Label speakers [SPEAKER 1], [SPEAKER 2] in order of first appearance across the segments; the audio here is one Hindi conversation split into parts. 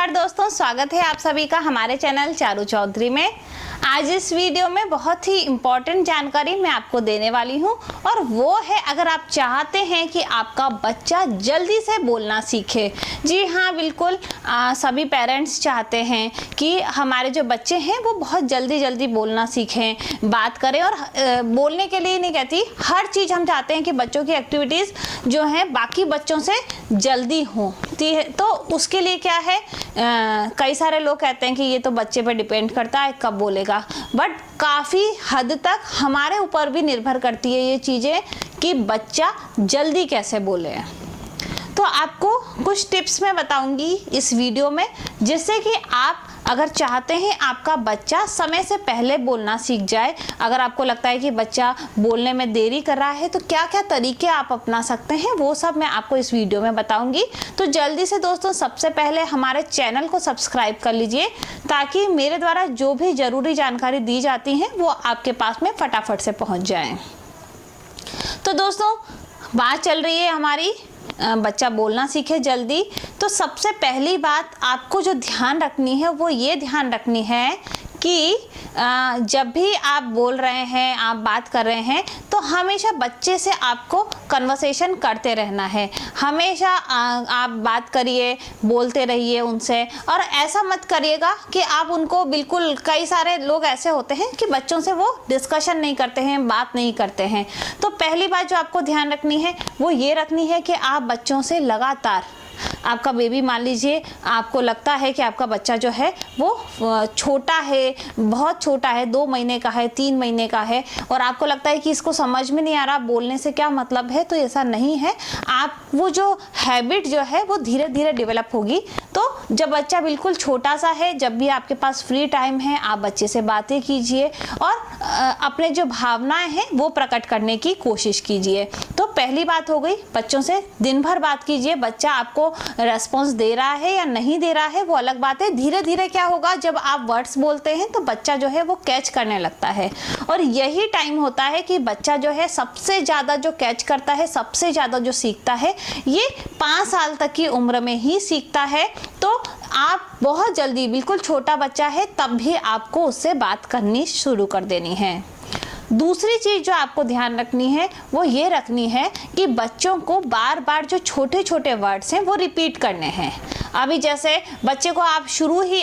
[SPEAKER 1] नमस्कार दोस्तों, स्वागत है आप सभी का हमारे चैनल चारू चौधरी में। आज इस वीडियो में बहुत ही इम्पोर्टेंट जानकारी मैं आपको देने वाली हूं और वो है, अगर आप चाहते हैं कि आपका बच्चा जल्दी से बोलना सीखे। जी हाँ, बिल्कुल सभी पेरेंट्स चाहते हैं कि हमारे जो बच्चे हैं वो बहुत जल्दी बोलना सीखें, बात करें। और बोलने के लिए नहीं कहती, हर चीज़ हम चाहते हैं कि बच्चों की एक्टिविटीज़ जो हैं बाकी बच्चों से जल्दी हों। तो उसके लिए क्या है, कई सारे लोग कहते हैं कि ये तो बच्चे पर डिपेंड करता है कब बोलेगा, बट काफ़ी हद तक हमारे ऊपर भी निर्भर करती है ये चीज़ें कि बच्चा जल्दी कैसे बोले। तो आपको कुछ टिप्स मैं बताऊंगी इस वीडियो में, जिससे कि आप अगर चाहते हैं आपका बच्चा समय से पहले बोलना सीख जाए, अगर आपको लगता है कि बच्चा बोलने में देरी कर रहा है, तो क्या क्या तरीके आप अपना सकते हैं वो सब मैं आपको इस वीडियो में बताऊंगी। तो जल्दी से दोस्तों, सबसे पहले हमारे चैनल को सब्सक्राइब कर लीजिए, ताकि मेरे द्वारा जो भी ज़रूरी जानकारी दी जाती है वो आपके पास में फटाफट से पहुँच जाए। तो दोस्तों, बात चल रही है हमारी बच्चा बोलना सीखे जल्दी। तो सबसे पहली बात आपको जो ध्यान रखनी है वो ये ध्यान रखनी है कि जब भी आप बोल रहे हैं, आप बात कर रहे हैं, तो हमेशा बच्चे से आपको कन्वर्सेशन करते रहना है। हमेशा आप बात करिए, बोलते रहिए उनसे, और ऐसा मत करिएगा कि आप उनको बिल्कुल, कई सारे लोग ऐसे होते हैं कि बच्चों से वो डिस्कशन नहीं करते हैं, बात नहीं करते हैं। तो पहली बात जो आपको ध्यान रखनी है वो ये रखनी है कि आप बच्चों से लगातार, आपका बेबी, मान लीजिए आपको लगता है कि आपका बच्चा जो है वो छोटा है, बहुत छोटा है, 2 महीने का है, 3 महीने का है, और आपको लगता है कि इसको समझ में नहीं आ रहा बोलने से क्या मतलब है, तो ऐसा नहीं है। आप वो जो हैबिट जो है वो धीरे धीरे डेवलप होगी। तो जब बच्चा बिल्कुल छोटा सा है, जब भी आपके पास फ्री टाइम है, आप बच्चे से बातें कीजिए और अपने जो भावनाएं हैं वो प्रकट करने की कोशिश कीजिए। तो पहली बात हो गई, बच्चों से दिन भर बात कीजिए। बच्चा आपको रेस्पॉन्स दे रहा है या नहीं दे रहा है वो अलग बात है। धीरे धीरे क्या होगा, जब आप वर्ड्स बोलते हैं तो बच्चा जो है वो कैच करने लगता है, और यही टाइम होता है कि बच्चा जो है सबसे ज़्यादा जो कैच करता है, सबसे ज़्यादा जो सीखता है, ये 5 साल तक की उम्र में ही सीखता है। तो आप बहुत जल्दी, बिल्कुल छोटा बच्चा है तब भी आपको उससे बात करनी शुरू कर देनी है। दूसरी चीज़ जो आपको ध्यान रखनी है वो ये रखनी है कि बच्चों को बार बार जो छोटे छोटे वर्ड्स हैं वो रिपीट करने हैं। अभी जैसे बच्चे को आप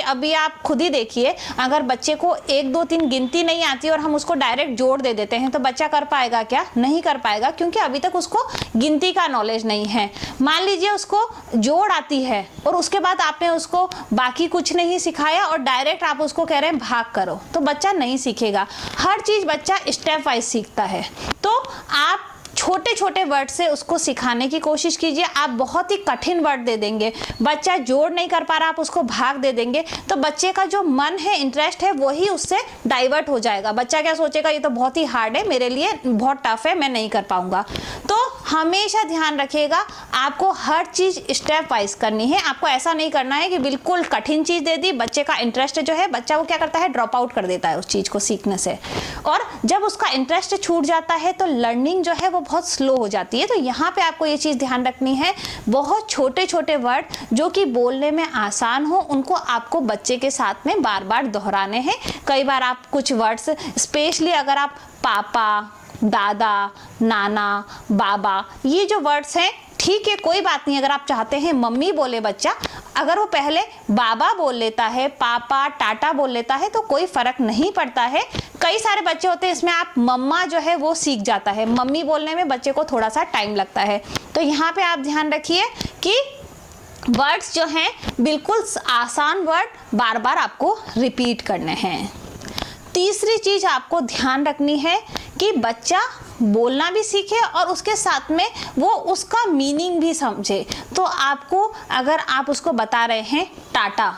[SPEAKER 1] अभी आप खुद ही देखिए, अगर बच्चे को 1 2 3 गिनती नहीं आती और हम उसको डायरेक्ट जोड़ दे देते हैं तो बच्चा कर पाएगा क्या? नहीं कर पाएगा, क्योंकि अभी तक उसको गिनती का नॉलेज नहीं है। मान लीजिए उसको जोड़ आती है और उसके बाद आपने उसको बाकी कुछ नहीं सिखाया और डायरेक्ट आप उसको कह रहे हैं भाग करो, तो बच्चा नहीं सीखेगा। हर चीज़ बच्चा स्टेप वाइज सीखता है। तो आप छोटे छोटे वर्ड से उसको सिखाने की कोशिश कीजिए। आप बहुत ही कठिन वर्ड दे देंगे, बच्चा जोड़ नहीं कर पा रहा, आप उसको भाग दे देंगे, तो बच्चे का जो मन है, इंटरेस्ट है, वही उससे डाइवर्ट हो जाएगा। बच्चा क्या सोचेगा, ये तो बहुत ही हार्ड है, मेरे लिए बहुत टफ है, मैं नहीं कर पाऊंगा। तो हमेशा ध्यान रखिएगा, आपको हर चीज़ स्टेप वाइज करनी है। आपको ऐसा नहीं करना है कि बिल्कुल कठिन चीज़ दे दी, बच्चे का इंटरेस्ट जो है, बच्चा वो क्या करता है, ड्रॉप आउट कर देता है उस चीज़ को सीखने से, और जब उसका इंटरेस्ट छूट जाता है तो लर्निंग जो है वो बहुत स्लो हो जाती है। तो यहाँ पे आपको ये चीज़ ध्यान रखनी है, बहुत छोटे छोटे वर्ड जो कि बोलने में आसान हो, उनको आपको बच्चे के साथ में बार बार दोहराने हैं। कई बार आप कुछ वर्ड्स, स्पेशली अगर आप पापा, दादा, नाना, बाबा, ये जो वर्ड्स हैं, ठीक है, कोई बात नहीं। अगर आप चाहते हैं मम्मी बोले बच्चा, अगर वो पहले बाबा बोल लेता है, पापा, टाटा बोल लेता है, तो कोई फर्क नहीं पड़ता है। कई सारे बच्चे होते हैं इसमें आप मम्मा जो है वो सीख जाता है, मम्मी बोलने में बच्चे को थोड़ा सा टाइम लगता है। तो यहाँ पे आप ध्यान रखिए कि वर्ड्स जो हैं बिल्कुल आसान वर्ड बार बार आपको रिपीट करने हैं। तीसरी चीज़ आपको ध्यान रखनी है कि बच्चा बोलना भी सीखे और उसके साथ में वो उसका मीनिंग भी समझे। तो आपको, अगर आप उसको बता रहे हैं टाटा,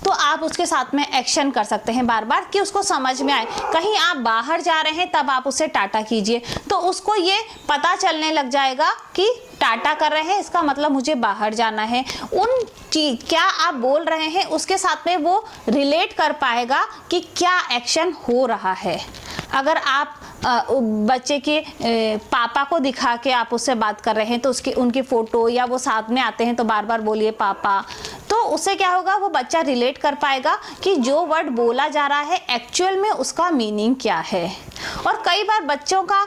[SPEAKER 1] तो आप उसके साथ में एक्शन कर सकते हैं बार बार कि उसको समझ में आए। कहीं आप बाहर जा रहे हैं तब आप उससे टाटा कीजिए, तो उसको ये पता चलने लग जाएगा कि टाटा कर रहे हैं, इसका मतलब मुझे बाहर जाना है। उन चीज क्या आप बोल रहे हैं उसके साथ में वो रिलेट कर पाएगा कि क्या एक्शन हो रहा है। अगर आप बच्चे के पापा को दिखा के आप उससे बात कर रहे हैं तो उनकी फ़ोटो या वो साथ में आते हैं तो बार बार बोलिए पापा। तो उससे क्या होगा, वो बच्चा रिलेट कर पाएगा कि जो वर्ड बोला जा रहा है एक्चुअल में उसका मीनिंग क्या है। और कई बार बच्चों का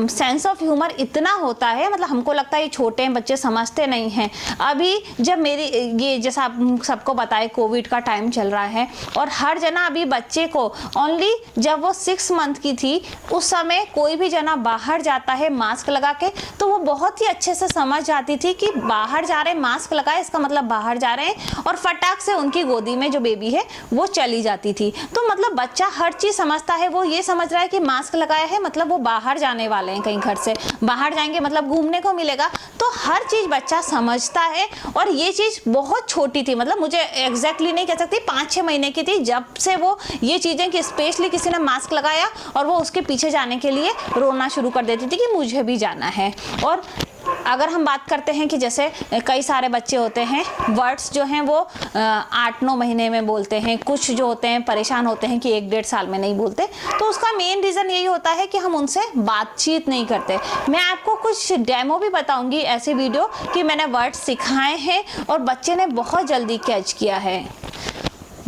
[SPEAKER 1] सेंस ऑफ ह्यूमर इतना होता है, मतलब हमको लगता है ये छोटे हैं बच्चे समझते नहीं हैं। अभी जब मेरी ये जैसा आप सबको बताए कोविड का टाइम चल रहा है और हर जना अभी बच्चे को ओनली जब वो 6 मंथ की थी उस समय कोई भी जना बाहर जाता है मास्क लगा के, तो वो बहुत ही अच्छे से समझ जाती थी कि बाहर जा रहे हैं मास्क लगाए इसका मतलब बाहर जा रहे हैं, और फटाक से उनकी गोदी में जो बेबी है वो चली जाती थी। तो मतलब बच्चा हर चीज समझता है, वो ये समझ रहा है कि मास्क लगाया है मतलब वो बाहर जाने वाले हैं, कहीं घर से बाहर जाएंगे मतलब घूमने को मिलेगा। तो हर चीज बच्चा समझता है। और ये चीज बहुत छोटी थी, मतलब मुझे एग्जैक्टली नहीं कह सकती, 5-6 महीने की थी जब से वो ये चीजें कि स्पेशली किसी ने मास्क लगाया और वो उसके पीछे जाने के लिए रोना शुरू कर देती थी कि मुझे भी जाना है। और अगर हम बात करते हैं कि जैसे कई सारे बच्चे होते हैं वर्ड्स जो हैं वो 8-9 महीने में बोलते हैं, कुछ जो होते हैं परेशान होते हैं कि 1-1.5 साल में नहीं बोलते, तो उसका मेन रीज़न यही होता है कि हम उनसे बातचीत नहीं करते। मैं आपको कुछ डेमो भी बताऊंगी ऐसे वीडियो कि मैंने वर्ड्स सिखाए हैं और बच्चे ने बहुत जल्दी कैच किया है।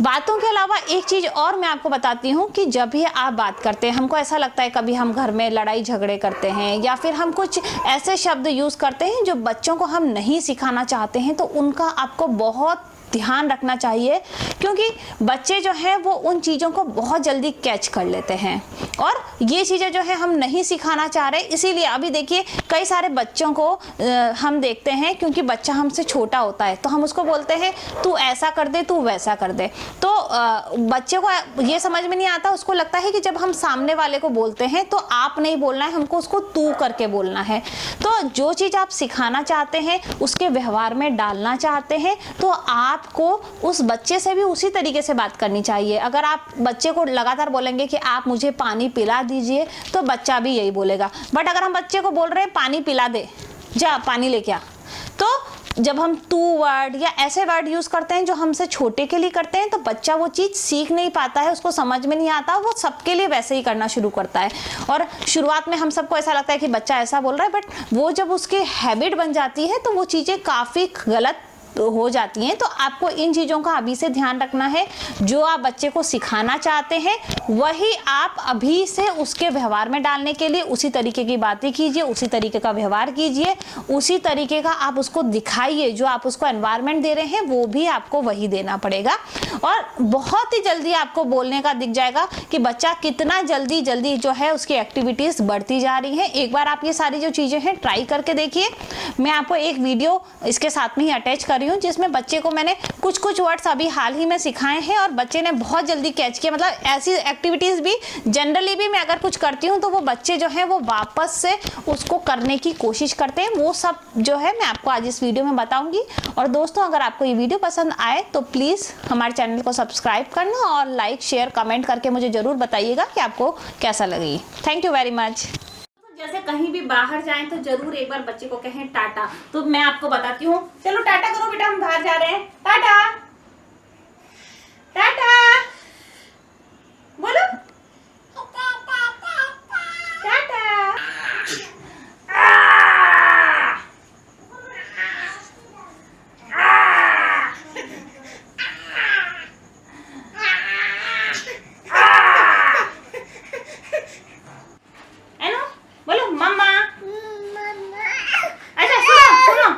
[SPEAKER 1] बातों के अलावा एक चीज़ और मैं आपको बताती हूँ कि जब भी आप बात करते हैं, हमको ऐसा लगता है कभी हम घर में लड़ाई झगड़े करते हैं या फिर हम कुछ ऐसे शब्द यूज़ करते हैं जो बच्चों को हम नहीं सिखाना चाहते हैं, तो उनका आपको बहुत ध्यान रखना चाहिए, क्योंकि बच्चे जो हैं वो उन चीज़ों को बहुत जल्दी कैच कर लेते हैं और ये चीज़ें जो है हम नहीं सिखाना चाह रहे। इसीलिए अभी देखिए कई सारे बच्चों को हम देखते हैं, क्योंकि बच्चा हमसे छोटा होता है तो हम उसको बोलते हैं तू ऐसा कर दे तू वैसा कर दे, तो बच्चे को ये समझ में नहीं आता, उसको लगता है कि जब हम सामने वाले को बोलते हैं तो आप नहीं बोलना है, हमको उसको तू करके बोलना है। तो जो चीज़ आप सिखाना चाहते हैं उसके व्यवहार में डालना चाहते हैं तो आपको उस बच्चे से भी उसी तरीके से बात करनी चाहिए। अगर आप बच्चे को लगातार बोलेंगे कि आप मुझे पानी पिला दीजिए तो बच्चा भी यही बोलेगा। बट अगर हम बच्चे को बोल रहे हैं पानी पिला दे, जा पानी लेके आ, तो जब हम तू वर्ड या ऐसे वर्ड यूज करते हैं जो हमसे छोटे के लिए करते हैं तो बच्चा वो चीज सीख नहीं पाता है, उसको समझ में नहीं आता, वो सबके लिए वैसे ही करना शुरू करता है। और शुरुआत में हम सबको ऐसा लगता है कि बच्चा ऐसा बोल रहा है, बट वो जब उसकी हैबिट बन जाती है तो वो चीजें काफी गलत हो जाती हैं। तो आपको इन चीज़ों का अभी से ध्यान रखना है। जो आप बच्चे को सिखाना चाहते हैं वही आप अभी से उसके व्यवहार में डालने के लिए उसी तरीके की बातें कीजिए, उसी तरीके का व्यवहार कीजिए, उसी तरीके का आप उसको दिखाइए। जो आप उसको एनवायरनमेंट दे रहे हैं वो भी आपको वही देना पड़ेगा। और बहुत ही जल्दी आपको बोलने का दिख जाएगा कि बच्चा कितना जल्दी जल्दी जो है उसकी एक्टिविटीज़ बढ़ती जा रही हैं। एक बार आप ये सारी जो चीज़ें हैं ट्राई करके देखिए। मैं आपको एक वीडियो इसके साथ में ही अटैच कर रही हूँ जिसमें बच्चे को मैंने कुछ कुछ वर्ड्स अभी हाल ही में सिखाए हैं और बच्चे ने बहुत जल्दी कैच किया। मतलब ऐसी एक्टिविटीज़ भी जनरली भी मैं अगर कुछ करती हूँ तो वो बच्चे जो हैं वो वापस से उसको करने की कोशिश करते हैं। वो सब जो है मैं आपको आज इस वीडियो में बताऊंगी। और दोस्तों अगर आपको ये वीडियो पसंद आए तो प्लीज़ हमारे चैनल को सब्सक्राइब करना और लाइक शेयर कमेंट करके मुझे ज़रूर बताइएगा कि आपको कैसा लगी। Thank you very much. जैसे कहीं भी बाहर जाएं तो जरूर एक बार बच्चे को कहें टाटा। तो मैं आपको बताती हूँ, चलो टाटा करो बेटा, हम बाहर जा रहे हैं, टाटा टाटा।